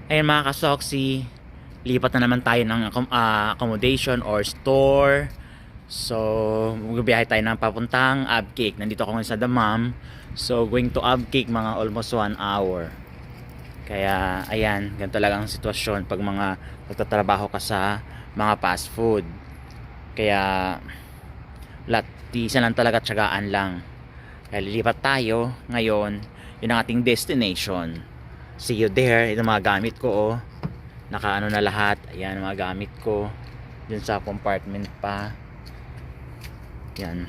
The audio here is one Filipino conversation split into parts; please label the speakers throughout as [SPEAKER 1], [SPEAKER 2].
[SPEAKER 1] Ayun mga kasoksi, lipat na naman tayo ng accommodation or store. So, magbibiyahe tayo ng papuntang Abcake. Nandito ako ngayon sa Damam. So, going to Abcake mga almost 1 hour. Kaya, ayan, ganito talaga ang sitwasyon pag mga nagtatrabaho ka sa mga fast food. Kaya, isa lang talaga, tiyagaan lang. Kaya lilipat tayo ngayon. Yun ang ating destination. See you there. Ito mga gamit ko, oh. Nakaano na lahat. Ayan mga gamit ko. Dun sa compartment pa. Yan.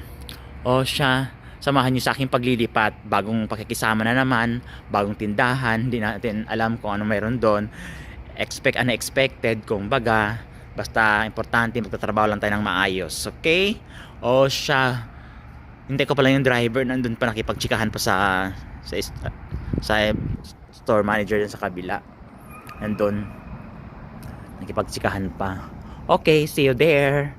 [SPEAKER 1] O siya, samahan nyo sa aking paglilipat. Bagong pakikisama na naman. Bagong tindahan. Hindi natin alam kung ano mayroon doon. Expect unexpected. Kung baga. Basta importante magtatrabaho lang tayo ng maayos. Okay? O siya. Hindi ko pala yung driver. Nandun pa nakipagtsikahan pa sa store manager dun sa kabila. Nandun. Nakipagtsikahan pa. Okay, see you there.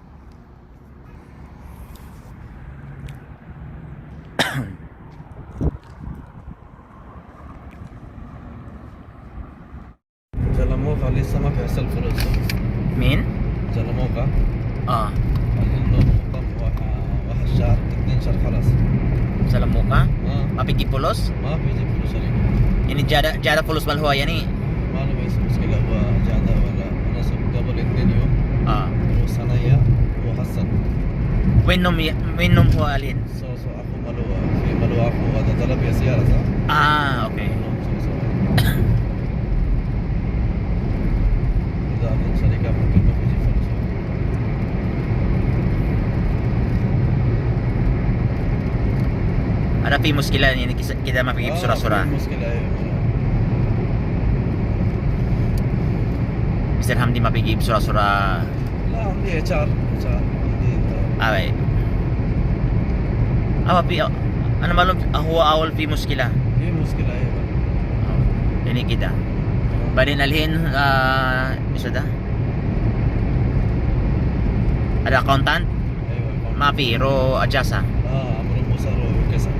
[SPEAKER 2] جلموكا لسه ما بيحصل فلوس.
[SPEAKER 1] مين؟
[SPEAKER 2] جلموكا
[SPEAKER 1] اه
[SPEAKER 2] قال انه كم واحد شهر 2 شهر خلاص
[SPEAKER 1] sa Lamuka?
[SPEAKER 2] ما
[SPEAKER 1] Mapigi pulos?
[SPEAKER 2] ما بيجي فلوس عليك.
[SPEAKER 1] Ini jada pulos malhuwa yan eh.
[SPEAKER 2] ما له بس مشكلة هو جاده ولا انا قبل 2 يوم
[SPEAKER 1] Ah.
[SPEAKER 2] وصنايع وحسن
[SPEAKER 1] Winom huwa alin?
[SPEAKER 2] سو اخو ملو في ملو اخو هذا طلب يا سيارة صح؟
[SPEAKER 1] Ah, okay.
[SPEAKER 2] سو اذا من شركة ممكن ما بيجي فلوس.
[SPEAKER 1] Ada pi muskila ni kita mapigi sura-sura.
[SPEAKER 2] مشكلة ايوه.
[SPEAKER 1] Mr. Hamdi mapigi sura-sura.
[SPEAKER 2] لا عندي HR عندي
[SPEAKER 1] Away. Awa pi ano malum huwa awal pi muskila.
[SPEAKER 2] هي مشكلة ايوه.
[SPEAKER 1] Ini kita. Badin alhin isa da. Ada accountant?
[SPEAKER 2] ايوه
[SPEAKER 1] Mapi ro adjasa.
[SPEAKER 2] عمرو موسى وكذا.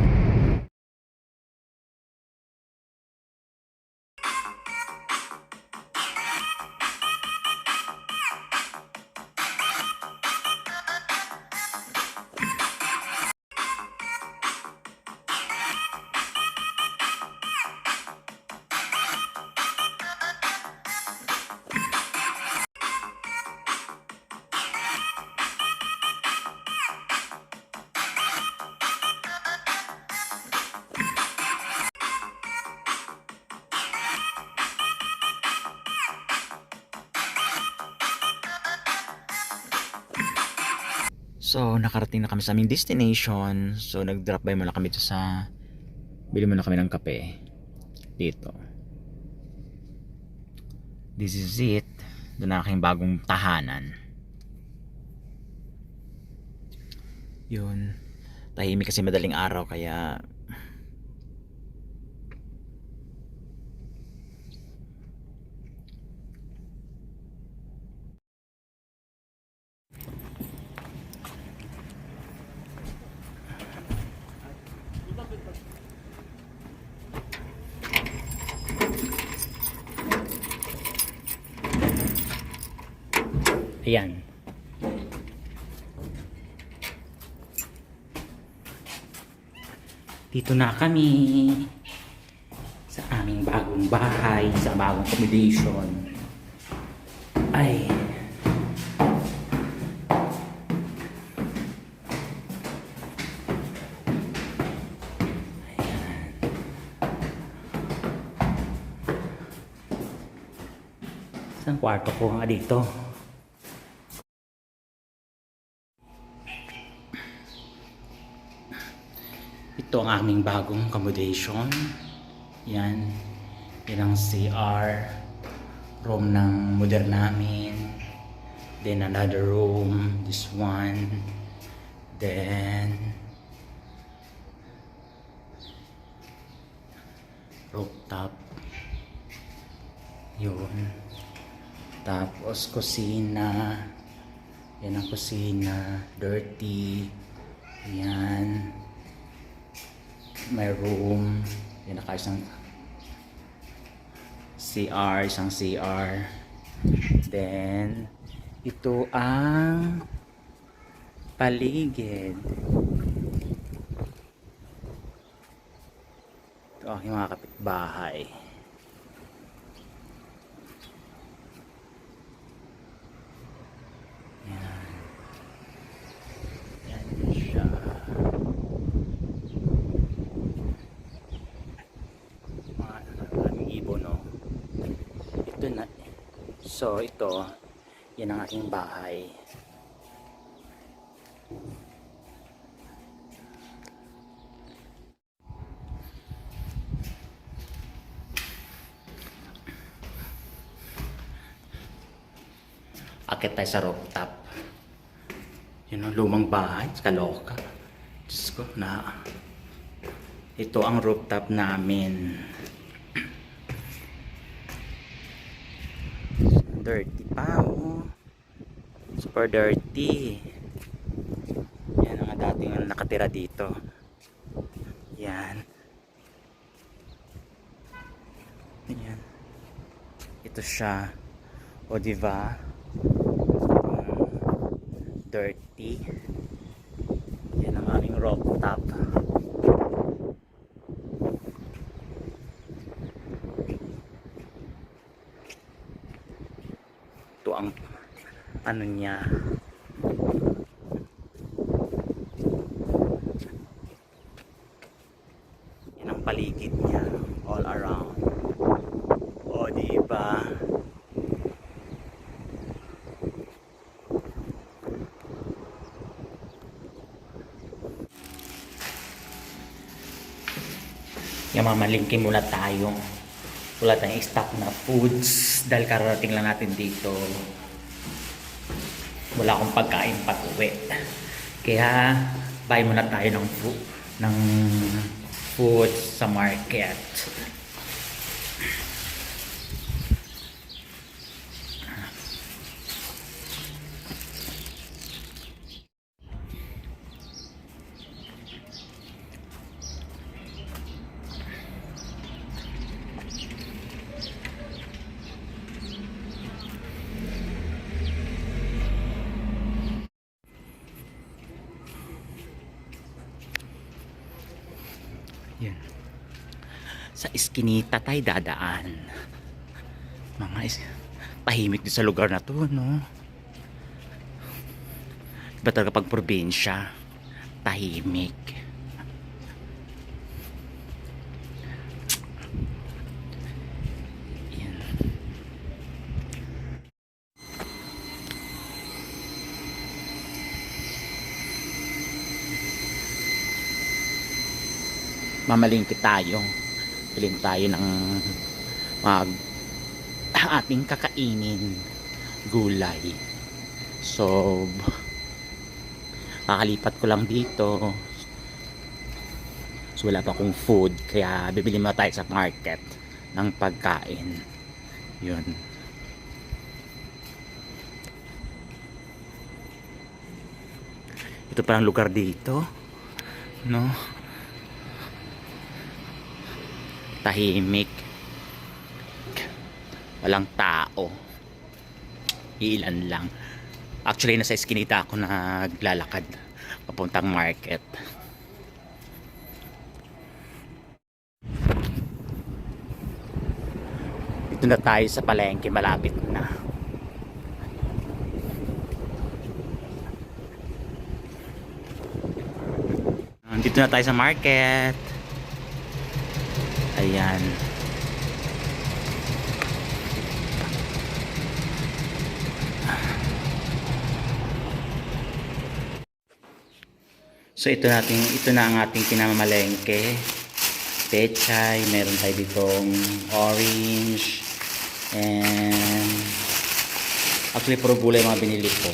[SPEAKER 1] So, nakarating na kami sa aming destination. So, nag-drop by muna kami dito bili muna kami ng kape. Dito. This is it. Doon na aking bagong tahanan. Yun. Tahimik kasi madaling araw kaya ayan. Dito na kami sa aming bagong bahay, sa bagong accommodation. Ay. Ayan. Isang kwarto ko nga dito. Ito ang aming bagong accommodation. Yan. Yan ang CR. Room ng modern namin. Then another room. This one. Then rooftop. Yun. Tapos kusina. Yan ang kusina. Dirty. Yan. May room. Yan nakaisang CR, isang CR. Then, ito ang paligid. Ito ang mga kapitbahay. Yan. Yan siya. Maraming ibon, no? Ito na. So, ito, yan ang aking bahay. Akit tayo sa rooftop. Yun ang lumang bahay. Kaloka. Diyos ko na. Ito ang rooftop namin. Dirty pa, oh. Super dirty. Yan ang dating nakatira dito. Yan. Yan. Ito siya. O diba? Dirty. Yan ang aming rooftop. Ito ang ano niya. Yan ang paligid niya all around. O diba? Yung mamalingki muna tayo. Wala tayong stock na foods dahil kararating lang natin dito. Wala akong pagkain pag-uwi. Kaya buy muna tayo ng food sa market. Yan. Sa iskinita tayo dadaan. Tahimik din sa lugar na to, no? Iba talaga pag probinsya, tahimik. Yan. Mamalingki tayo. Piling tayo ng ating kakainin gulay. So kakalipat ko lang dito. So wala pa akong food, kaya bibili muna tayo sa market ng pagkain. Yun. Ito parang lugar dito, no? Tahimik. Walang tao. Ilan lang. Actually, nasa eskinita ako naglalakad papuntang market. Dito na tayo sa palengke, malapit na. Dito na tayo sa market. Ayan. So ito na ang ating pinamamalengke. Pechay, meron tayo ditong orange, and actually puro gulay mga binili ko.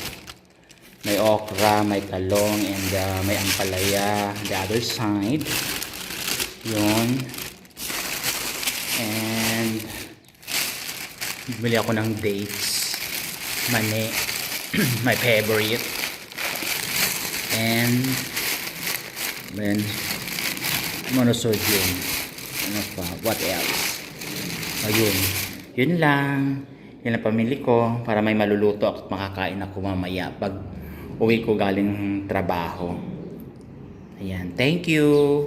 [SPEAKER 1] May okra, may talong, and may ampalaya the other side. Yun. And bumili ako ng dates, mani, my favorite, and then monosodium. Ano pa? What else? Ayun. yun lang. Yun ang pamili ko para may maluluto at makakain ako mamaya pag uwi ko galing trabaho. Ayan, thank you.